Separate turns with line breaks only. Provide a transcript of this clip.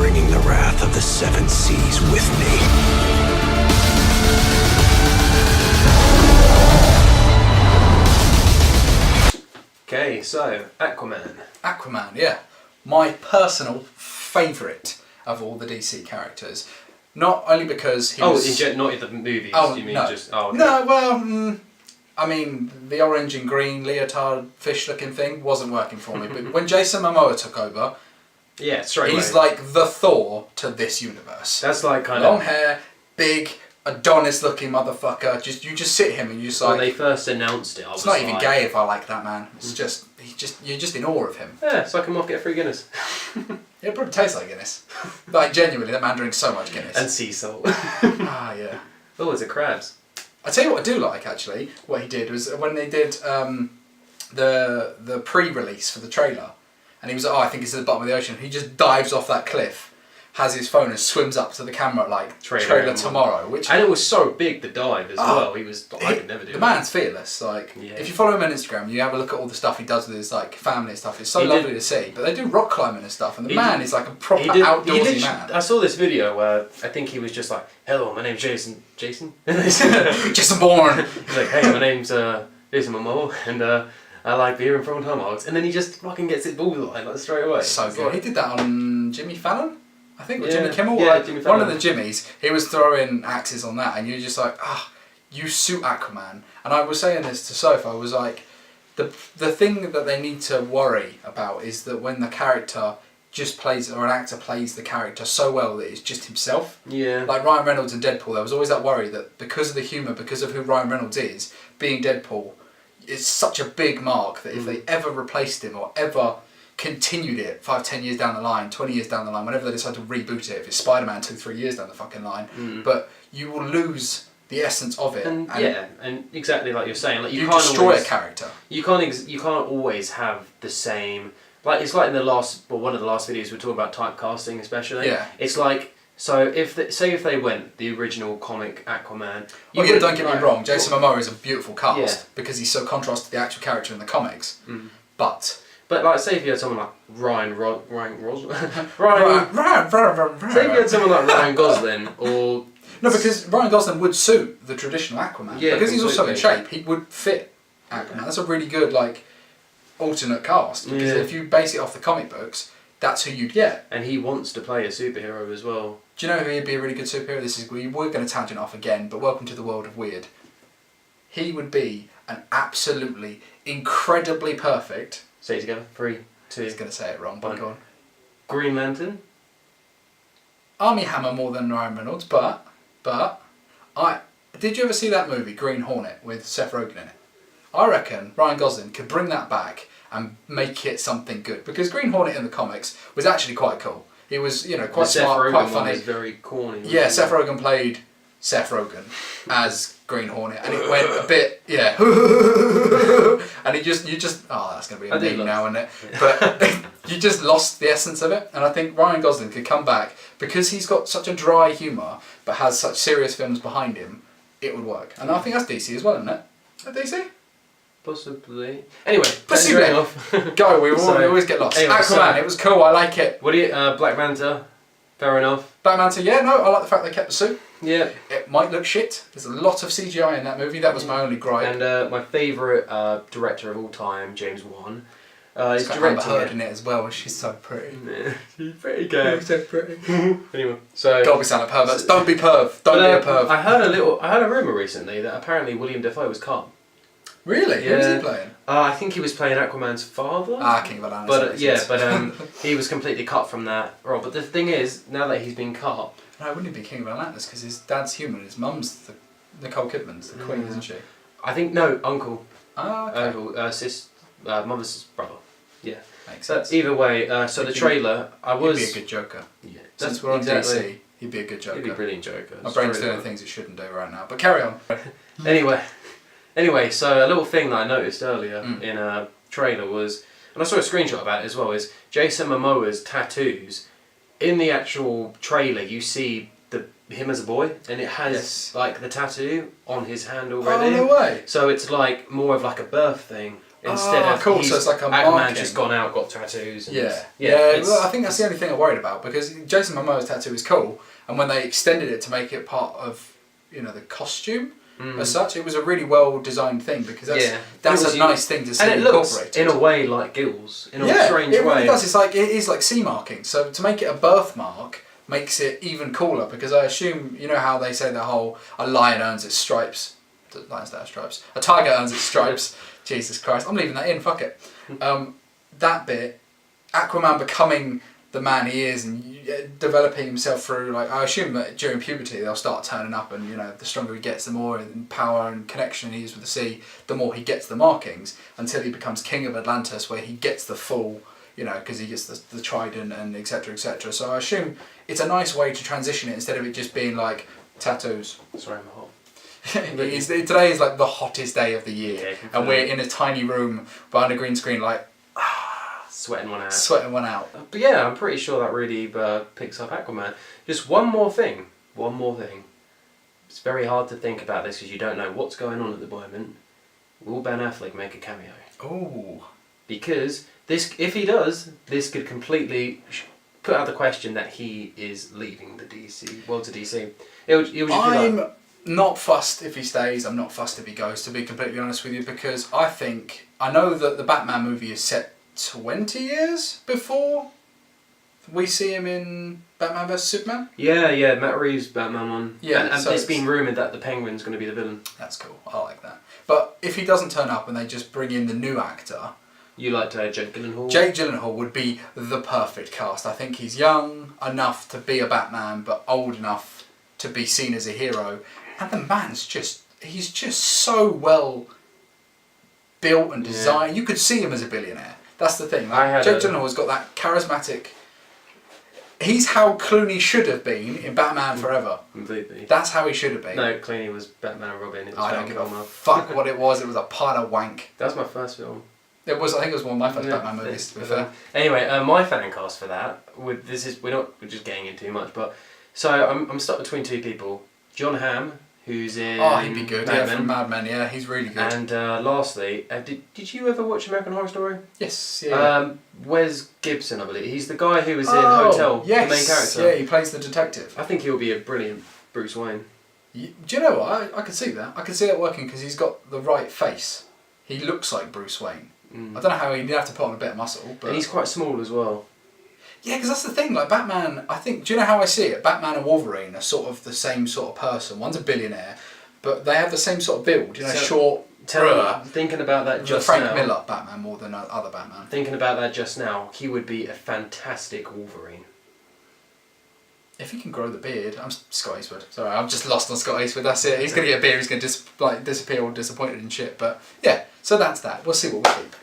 bringing the wrath of the seven seas with me.
Okay, so Aquaman.
Aquaman, yeah. My personal favourite of all the DC characters. Not only because he was...
not in the movies,
Oh,
you mean
no.
just... Oh, okay.
No, well, I mean, the orange and green leotard fish-looking thing wasn't working for me. But when Jason Momoa took over,
Yeah, straight
he's
away.
like the Thor to this universe.
That's like kind
Long
of...
hair, big, Adonis-looking motherfucker. You just sit him and you just
When
like...
they first announced it, I was
It's not even
like...
gay if I like that man. It's just, you're just in awe of him.
Yeah, so I can get a free Guinness.
It probably tastes like Guinness. Like, genuinely, that man drinks so much Guinness.
And sea salt.
Ah, yeah.
Oh, is it crabs?
I tell you what I do like, actually, what he did was when they did the pre-release for the trailer, and he was like, oh, I think it's at the bottom of the ocean. He just dives off that cliff, has his phone and swims up to the camera like, trailer tomorrow.
And it was so big, the dive as well. He was... I could never do
the
that.
man's fearless. Like,
Yeah.
if you follow him on Instagram, you have a look at all the stuff he does with his like family and stuff. It's so lovely to see. But they do rock climbing and stuff, and the man is like a proper outdoorsy man.
I saw this video where I think he was just like, hello, my name's Jason. Jason?
Jason Bourne.
He's like, hey, my name's Jason Momoa, and I like beer and prawn tomahawks. And then he just fucking gets it bullseye like straight away.
So good. He did that on Jimmy Fallon, I think, or
Yeah.
Jimmy Kimmel.
Yeah,
Like,
Jimmy Fallon.
one of the Jimmys. He was throwing axes on that, and you're just like, you suit Aquaman. And I was saying this to Soph. I was like, the thing that they need to worry about is that when the character just plays, or an actor plays the character so well that it's just himself.
Yeah.
Like Ryan Reynolds in Deadpool, there was always that worry that because of the humour, because of who Ryan Reynolds is, being Deadpool, it's such a big mark that if they ever replaced him or ever continued it 5-10 years down the line, 20 years down the line, whenever they decide to reboot it, if it's Spider-Man 2-3 years down the fucking line, but you will lose the essence of it.
And exactly like you're saying, like
you
can't
destroy
always,
a character.
You can't always have the same. Like it's like in the last, one of the last videos we were talking about typecasting, especially.
Yeah.
It's like, so if they went the original comic Aquaman.
Don't get me wrong, Jason Momoa is a beautiful cast because he's so contrast to the actual character in the comics. But
like, say if you had someone like Ryan Gosling, say if you had someone like Ryan Gosling, or
no, because Ryan Gosling would suit the traditional Aquaman.
Yeah,
because he's also in
completely.
shape, he would fit Aquaman. That's a really good like alternate cast because
Yeah.
if you base it off the comic books, that's who you'd get.
And he wants to play a superhero as well.
Do you know who would be a really good superhero? We're going to tangent off again, but welcome to the world of weird. He would be an absolutely incredibly perfect.
Say it together. 3, 2.
He's going to say it wrong, but go on.
Green Lantern.
Army Hammer more than Ryan Reynolds, but did you ever see that movie Green Hornet with Seth Rogen in it? I reckon Ryan Gosling could bring that back and make it something good because Green Hornet in the comics was actually quite cool. He was, quite smart, quite funny.
Was very corny.
Yeah, Seth Rogen played Seth Rogen as Green Hornet, and it went a bit, and that's going to be a meme now, isn't it? But you just lost the essence of it, and I think Ryan Gosling could come back because he's got such a dry humour, but has such serious films behind him. It would work, and I think that's DC as well, isn't it? Is that DC?
Possibly. Anyway,
possibly. Go. We always get lost.
Anyway,
Aquaman. It was cool. I like it.
What do you? Black Manta. Fair enough.
Black Manta. Yeah. No. I like the fact they kept the suit.
Yeah.
It might look shit. There's a lot of CGI in that movie. That was my only gripe.
And my favourite director of all time, James Wan. He's
got
directing
Amber Heard in it as well. She's so pretty.
Yeah, she's pretty good.
She's so pretty.
Anyway, so.
God, we sound like perverts. Don't be perv. Don't be a perv.
I heard a rumour recently that apparently William Dafoe was cut.
Really?
Yeah.
Who was he playing?
I think he was playing Aquaman's father.
King of Atlantis.
But he was completely cut from that role. But the thing is, now that he's been cut.
No, wouldn't he be King of Atlantis? Because his dad's human, his mum's Nicole Kidman's the queen, isn't she?
I think uncle.
Ah, okay.
Uncle, mother's brother. Yeah.
Makes sense.
Either way, so the trailer,
He'd be a good Joker.
Yeah.
Since we're on DC, he'd be a good Joker.
He'd be a brilliant Joker.
My brain's doing things it shouldn't do right now. But carry on.
Anyway, so a little thing that I noticed earlier in a trailer was, and I saw a screenshot about it as well, is Jason Momoa's tattoos. In the actual trailer, you see him as a boy, and it has like the tattoo on his hand already.
Oh, no way.
So it's like more of like a birth thing. instead of
cool. So it's like a
Aquaman
marking.
just gone out, got tattoos. And
Yeah.
it's-
Well, I think that's the only thing I'm worried about, because Jason Momoa's tattoo is cool, and when they extended it to make it part of, you know, the costume as such, it was a really well designed thing, because that's a nice thing to see
and it looks
incorporated.
in a way like gills, in a strange
it
way.
really does. It is like sea marking. So to make it a birthmark makes it even cooler, because I assume, you know how they say the whole a lion earns its stripes. Lions don't have stripes. A tiger earns its stripes. Jesus Christ, I'm leaving that in. Fuck it. That bit, Aquaman becoming the man he is and developing himself through, like, I assume that during puberty they'll start turning up, and you know, the stronger he gets, the more in power and connection he is with the sea, the more he gets the markings, until he becomes king of Atlantis, where he gets the full, you know, because he gets the trident and etc. etc. So I assume it's a nice way to transition it, instead of it just being like tattoos.
Sorry, I'm hot.
Today is like the hottest day of the year,
Yeah,
and we're in a tiny room behind a green screen, like
sweating one out.
sweating one out.
But yeah, I'm pretty sure that really picks up Aquaman. Just one more thing. It's very hard to think about this because you don't know what's going on at the moment. Will Ben Affleck make a cameo?
Oh.
Because this, if he does, this could completely put out the question that he is leaving the DC world to DC. It would just be like,
not fussed if he stays, I'm not fussed if he goes, to be completely honest with you, because I know that the Batman movie is set 20 years before we see him in Batman vs Superman.
Yeah, Matt Reeves' Batman one.
Yeah,
and
so
it's been rumoured that the Penguin's going to be the villain.
That's cool, I like that. But if he doesn't turn up and they just bring in the new actor...
You like Jake Gyllenhaal?
Jake Gyllenhaal would be the perfect cast. I think he's young enough to be a Batman, but old enough to be seen as a hero. And the man's he's just so well built and designed. You could see him as a billionaire. That's the thing. Like, Jake Gyllenhaal's got that charismatic... He's how Clooney should have been in Batman Forever.
Completely.
That's how he should have been.
No, Clooney was Batman and Robin.
I don't give a fuck what it was. It was a pile of wank.
That was my first film.
I think it was one of my first Batman movies, to be fair.
Anyway, my fan cast for that, we're just getting into too much, but so I'm stuck between two people. John Hamm, who's in
he'd be good.
Mad
Yeah, from Mad Men. Yeah, he's really good.
And lastly, did you ever watch American Horror Story?
Yes. Yeah.
Wes Gibson, I believe. He's the guy who was in Hotel,
yes,
the main character.
Yeah, he plays the detective.
I think he'll be a brilliant Bruce Wayne.
Do you know what? I could see that. I could see that working, because he's got the right face. He looks like Bruce Wayne. I don't know how he'd have to put on a bit of muscle, but...
And he's quite small as well.
Yeah, because that's the thing, like Batman, I think, do you know how I see it? Batman and Wolverine are sort of the same sort of person. One's a billionaire, but they have the same sort of build, you know, short...
Thinking about that just
Frank
now...
Miller Batman more than other Batman.
Thinking about that just now, he would be a fantastic Wolverine.
If he can grow the beard... I'm Scott Eastwood. Sorry, I'm just lost on Scott Eastwood, that's it. He's going to get a beard, he's going to disappear or disappointed and shit, but yeah, so that's that. We'll see what we keep.